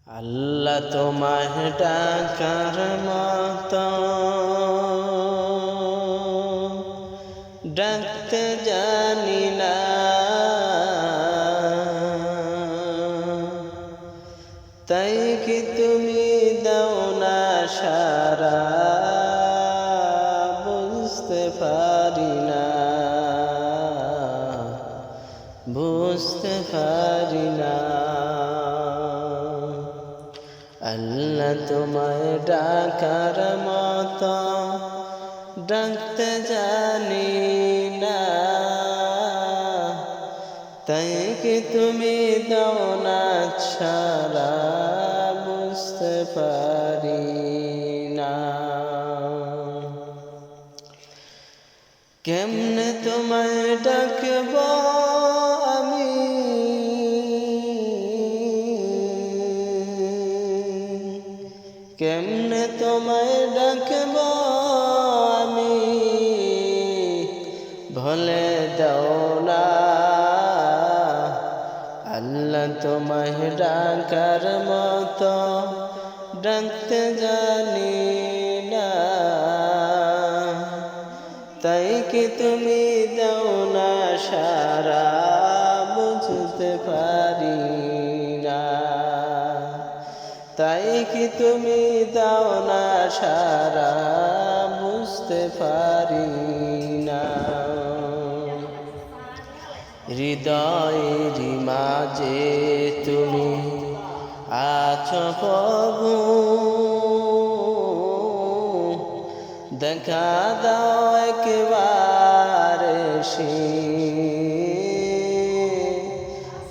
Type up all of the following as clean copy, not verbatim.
আল্লাহ তোমায় ডাকার মতো ডাকতে জানি না, তাই কি তুমি দাও না সারা, বুঝতে পারি না, বুঝতে পারি না। আল্লাহ তোমায় ডাকার মতো ডাকতে জানি না, তাই কি তুমি দাও না ছাড়া, বুঝতে পারি না। কেমনে তোমায় ডাকব আমি, কেমনে তোমায় ডাকব আমি, ভুলে দাও না। আল্লাহ তোমায় ডাকার মতো ডাকতে জানি না, তাই কি তুমি দাও না সারা, বুঝতে পারি না, তাই কি তুমি দাও না সারা, বুঝতে পারি না। হৃদয়ের মাঝে তুমি আছো প্রভু, দেখা দাও একবার এসে,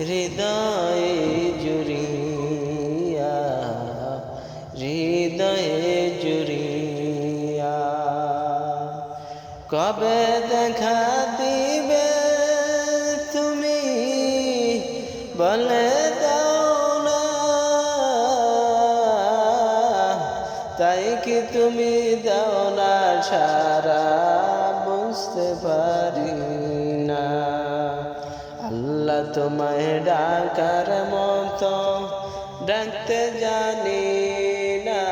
হৃদয়ে জুড়িয়া, হৃদয়ে জুড়িয়া। কবে দেখা দিবে তুমি, বলে দাও না, তাই কি তুমি দাও না সারা, বুঝতে পারি না। আল্লাহ তোমায় ডাকার মতো ডাকতে জানি না,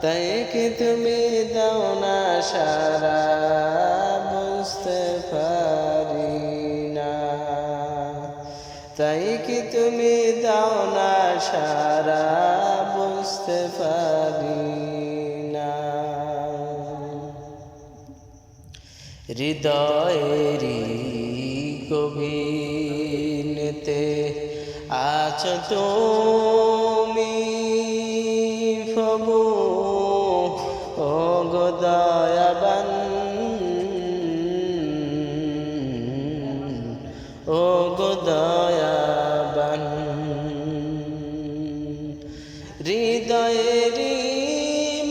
তাই কি তুমি দাও না সারা, বুঝতে পারি না, তাই কি তুমি দাও না সারা, বুঝতে পারি না। হৃদয়েরই গভীরেতে আছো তুমি প্রভু, ও গো দয়াবান, ও গো দয়াবান। হৃদয়েরই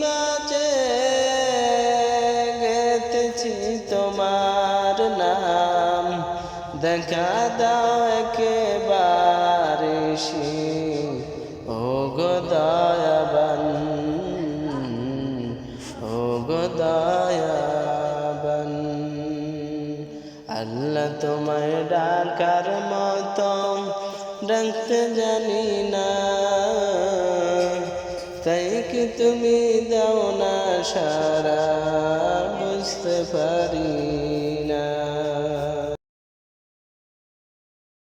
মাঝে গেঁথেছি তোমার নাম, দেখা দাও একেবারে এসে, ও গো দয়াবান, ও গো দয়াবান। আল্লাহ তোমায় ডাকার মতো ডাকতে জানি না, তাই কি তুমি দাও না সারা, বুঝতে পারি